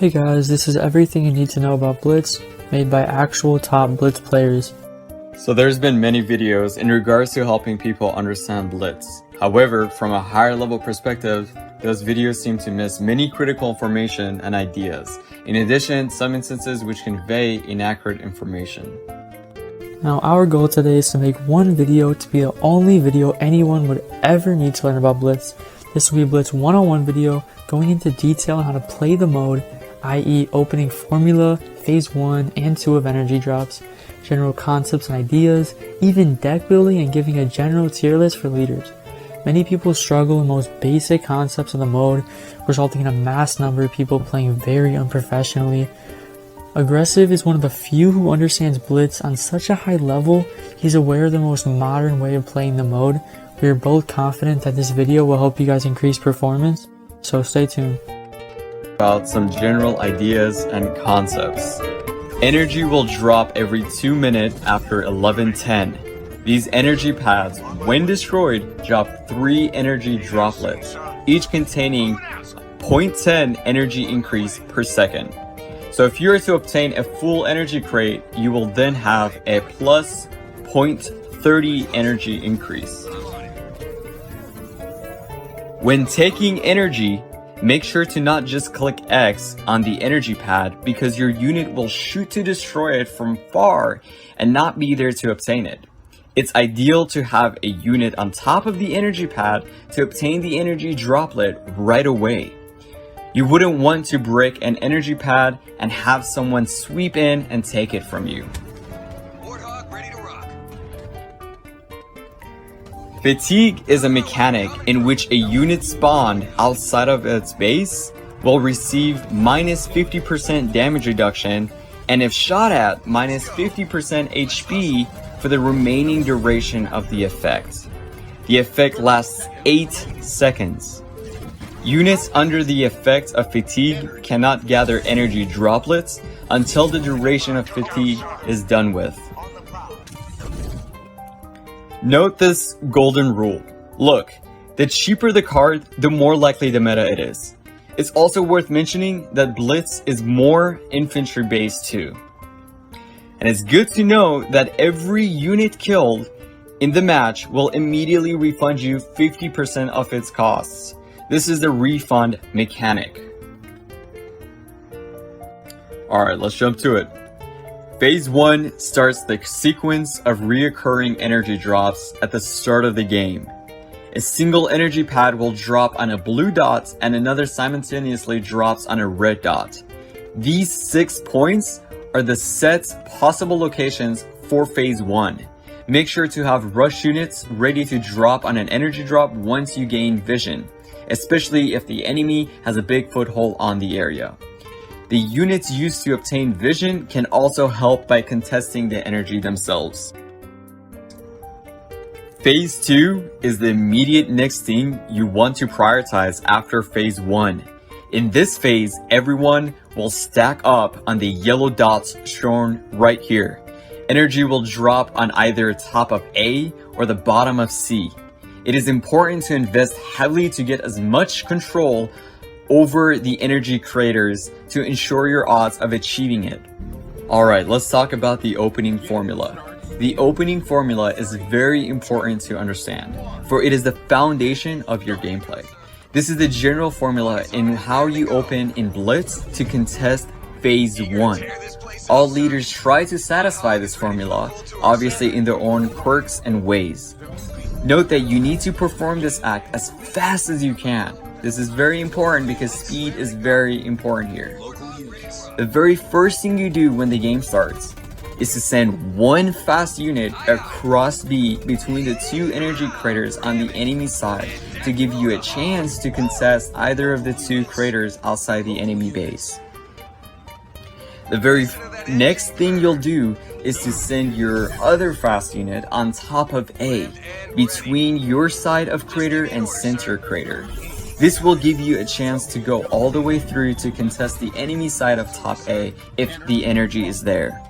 Hey guys, this is everything you need to know about Blitz, made by actual top Blitz players. So there's been many videos in regards to helping people understand Blitz. However, from a higher level perspective, those videos seem to miss many critical information and ideas. In addition, some instances which convey inaccurate information. Now our goal today is to make one video to be the only video anyone would ever need to learn about Blitz. This will be a Blitz 101 video going into detail on how to play the mode, i.e. opening formula, phase 1 and 2 of energy drops, general concepts and ideas, even deck building and giving a general tier list for leaders. Many people struggle with most basic concepts of the mode, resulting in a mass number of people playing very unprofessionally. Aggressive is one of the few who understands Blitz on such a high level. He's aware of the most modern way of playing the mode. We are both confident that this video will help you guys increase performance, so stay tuned. About some general ideas and concepts. Energy will drop every 2 minutes after 11:10. These energy pads, when destroyed, drop 3 energy droplets, each containing 0.10 energy increase per second. So if you were to obtain a full energy crate, you will then have a plus 0.30 energy increase. When taking energy, make sure to not just click X on the energy pad because your unit will shoot to destroy it from far and not be there to obtain it. It's ideal to have a unit on top of the energy pad to obtain the energy droplet right away. You wouldn't want to break an energy pad and have someone sweep in and take it from you. Fatigue is a mechanic in which a unit spawned outside of its base will receive minus 50% damage reduction and if shot at minus 50% HP for the remaining duration of the effect. The effect lasts 8 seconds. Units under the effect of fatigue cannot gather energy droplets until the duration of fatigue is done with. Note this golden rule. Look, the cheaper the card, the more likely the meta it is. It's also worth mentioning that Blitz is more infantry based too. And it's good to know that every unit killed in the match will immediately refund you 50% of its costs. This is the refund mechanic. Alright, let's jump to it. Phase 1 starts the sequence of reoccurring energy drops at the start of the game. A single energy pad will drop on a blue dot and another simultaneously drops on a red dot. These 6 points are the set possible locations for phase 1. Make sure to have rush units ready to drop on an energy drop once you gain vision, especially if the enemy has a big foothold on the area. The units used to obtain vision can also help by contesting the energy themselves. Phase 2 is the immediate next thing you want to prioritize after phase 1. In this phase, everyone will stack up on the yellow dots shown right here. Energy will drop on either top of A or the bottom of C. It is important to invest heavily to get as much control over the energy craters to ensure your odds of achieving it. Alright, let's talk about the opening formula. The opening formula is very important to understand, for it is the foundation of your gameplay. This is the general formula in how you open in Blitz to contest phase 1. All leaders try to satisfy this formula, obviously in their own quirks and ways. Note that you need to perform this act as fast as you can. This is very important because speed is very important here. The very first thing you do when the game starts is to send one fast unit across B between the 2 energy craters on the enemy side to give you a chance to contest either of the 2 craters outside the enemy base. The very next thing you'll do is to send your other fast unit on top of A between your side of crater and center crater. This will give you a chance to go all the way through to contest the enemy side of top A if the energy is there.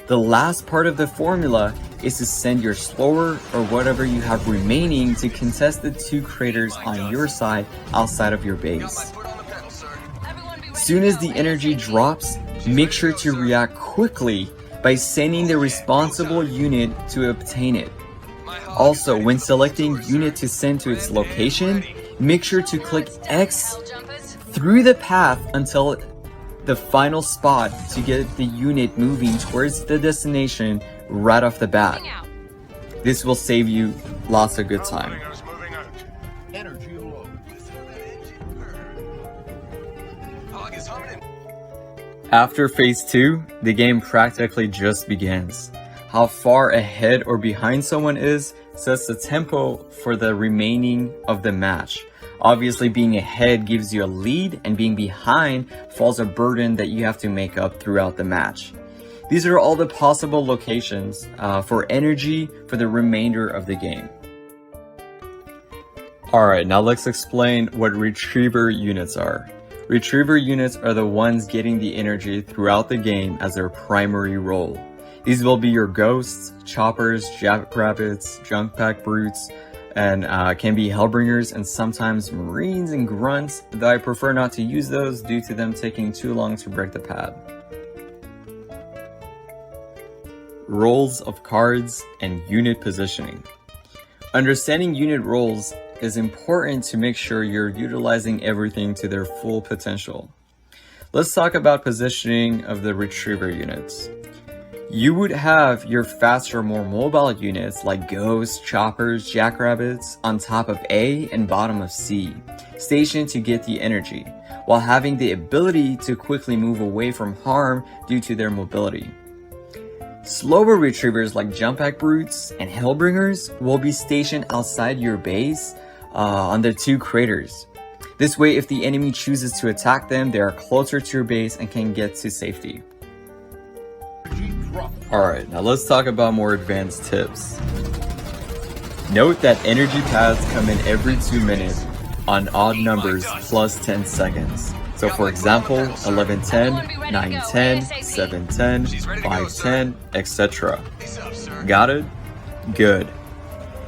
The last part of the formula is to send your slower or whatever you have remaining to contest the 2 craters on your side outside of your base. Soon as the energy drops, make sure to react quickly by sending the responsible unit to obtain it. Also, when selecting unit to send to its location, make sure to click X through the path until the final spot to get the unit moving towards the destination right off the bat. This will save you lots of good time. After phase 2, the game practically just begins. How far ahead or behind someone is sets the tempo for the remaining of the match. Obviously, being ahead gives you a lead, and being behind falls a burden that you have to make up throughout the match. These are all the possible locations for energy for the remainder of the game. Alright, now let's explain what retriever units are. Retriever units are the ones getting the energy throughout the game as their primary role. These will be your ghosts, choppers, jackrabbits, junk pack brutes, and can be hellbringers and sometimes marines and grunts, though I prefer not to use those due to them taking too long to break the pad. Roles of cards and unit positioning. Understanding unit roles is important to make sure you're utilizing everything to their full potential. Let's talk about positioning of the retriever units. You would have your faster, more mobile units like ghosts, choppers, jackrabbits on top of A and bottom of C, stationed to get the energy, while having the ability to quickly move away from harm due to their mobility. Slower retrievers like jump pack brutes and hellbringers will be stationed outside your base on the 2 craters. This way, if the enemy chooses to attack them, they are closer to your base and can get to safety. Alright, now let's talk about more advanced tips. Note that energy pads come in every 2 minutes on odd numbers plus 10 seconds. So for example, 11:10, 9:10, 7:10, 5:10, etc. Got it? Good.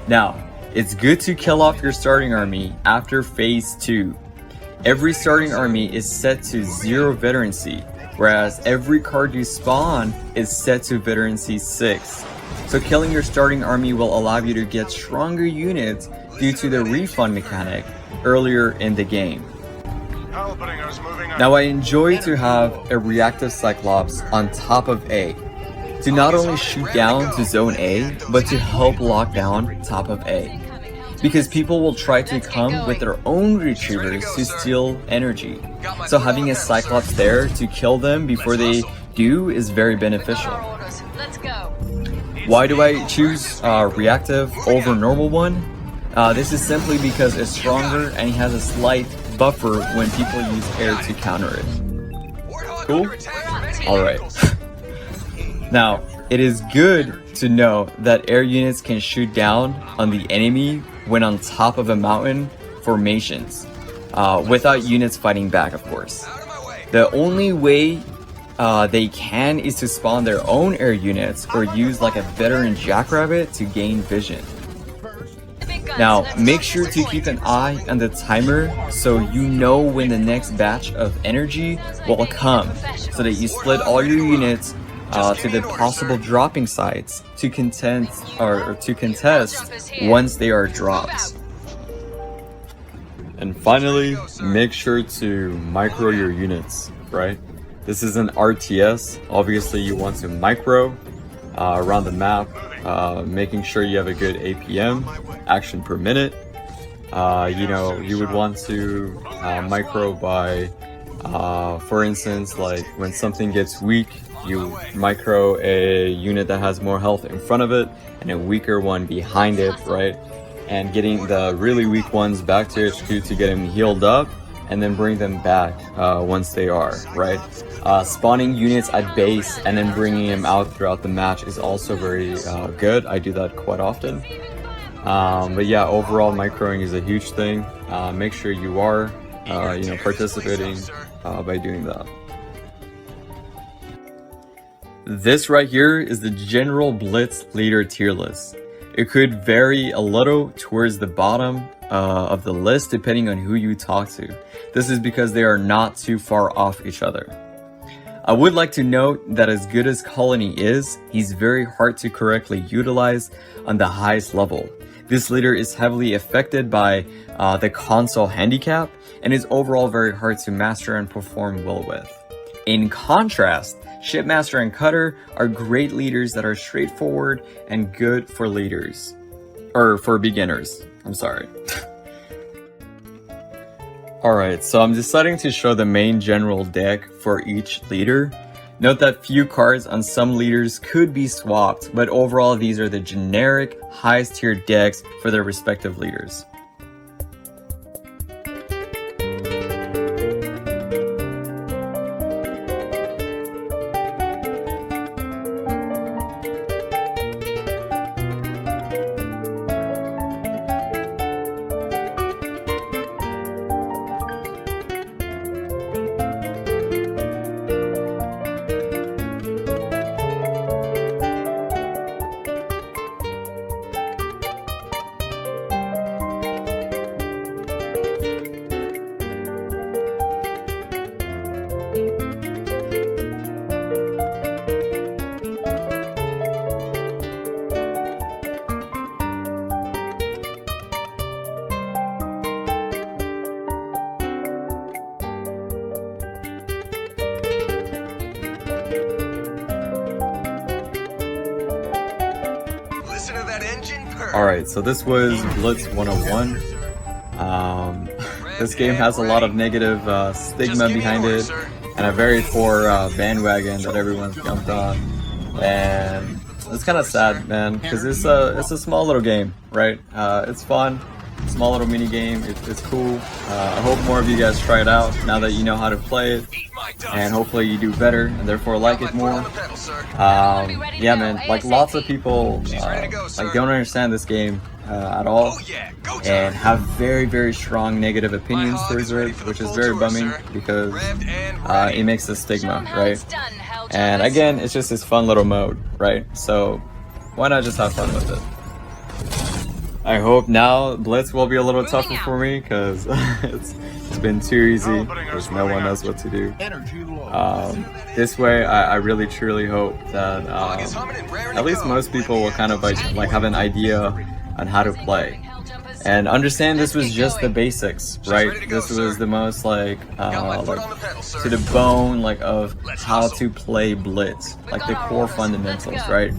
Now, it's good to kill off your starting army after phase 2. Every starting army is set to 0 veterancy, whereas every card you spawn is set to veterancy 6. So killing your starting army will allow you to get stronger units due to the refund mechanic earlier in the game. Now I enjoy to have a reactive Cyclops on top of A, to not only shoot down to zone A, but to help lock down top of A. Because people will try to come with their own retrievers to steal energy. So having a Cyclops there to kill them before they do is very beneficial. Why do I choose reactive over normal one? This is simply because it's stronger and it has a slight buffer when people use air to counter it. Cool? Alright. Now, it is good to know that air units can shoot down on the enemy when on top of a mountain formations, without units fighting back, of course. The only way they can is to spawn their own air units or use like a veteran jackrabbit to gain vision. Now, make sure to keep an eye on the timer so you know when the next batch of energy will come, so that you split all your units to the possible dropping sites to contest once they are dropped. And finally, make sure to micro your units, right? This is an RTS. Obviously, you want to micro around the map, making sure you have a good APM, action per minute. You would want to micro by, for instance, like when something gets weak, you micro a unit that has more health in front of it and a weaker one behind it, right? And getting the really weak ones back to HQ to get them healed up and then bring them back once they are, right? Spawning units at base and then bringing them out throughout the match is also very good. I do that quite often. But yeah, overall microing is a huge thing. Make sure you are participating by doing that. This right here is the general Blitz leader tier list. It could vary a little towards the bottom of the list depending on who you talk to. This is because they are not too far off each other. I would like to note that as good as Colony is, he's very hard to correctly utilize on the highest level. This leader is heavily affected by the console handicap and is overall very hard to master and perform well with. In contrast, Shipmaster and Cutter are great leaders that are straightforward and good for leaders. Or for beginners, I'm sorry. Alright, so I'm deciding to show the main general deck for each leader. Note that few cards on some leaders could be swapped, but overall these are the generic highest tier decks for their respective leaders. Alright, so this was Blitz 101. This game has a lot of negative stigma behind it, and a very poor bandwagon that everyone's jumped on. And it's kind of sad, man, because it's a small little game, right? It's fun, small little mini game. It's cool. I hope more of you guys try it out now that you know how to play it, and hopefully you do better and therefore like it more. Yeah, man, like lots of people like don't understand this game at all and have very strong negative opinions towards it, which is very bumming because it makes a stigma, right? And again, it's just this fun little mode, right? So why not just have fun with it? I hope now Blitz will be a little tougher for me because it's been too easy because no one knows what to do. This way, I really truly hope that at least most people will kind of like have an idea on how to play and understand this was just the basics, right? This was the most like to the bone of how to play Blitz, like the core fundamentals, right?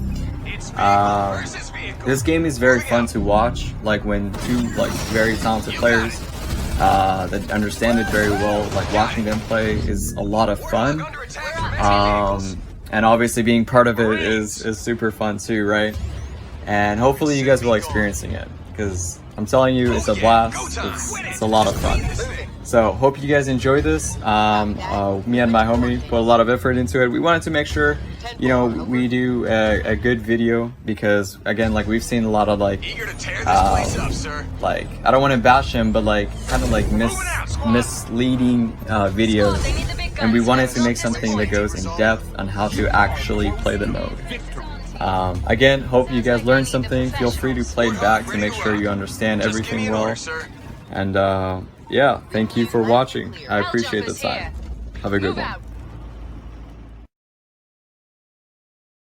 This game is very fun to watch, like when two very talented players that understand it very well, like watching them play is a lot of fun. And obviously being part of it is super fun too, right? And hopefully you guys will experiencing it, because I'm telling you, it's a blast. It's a lot of fun. So hope you guys enjoy this. Me and my homie put a lot of effort into it. We wanted to make sure, you know, we do a good video because, again, like we've seen a lot of like I don't want to bash him, but kind of misleading videos, and we wanted to make something that goes in depth on how to actually play the mode. Again, hope you guys learned something. Feel free to play it back to make sure you understand everything well. And yeah, thank you for watching. I appreciate the time. Have a good one.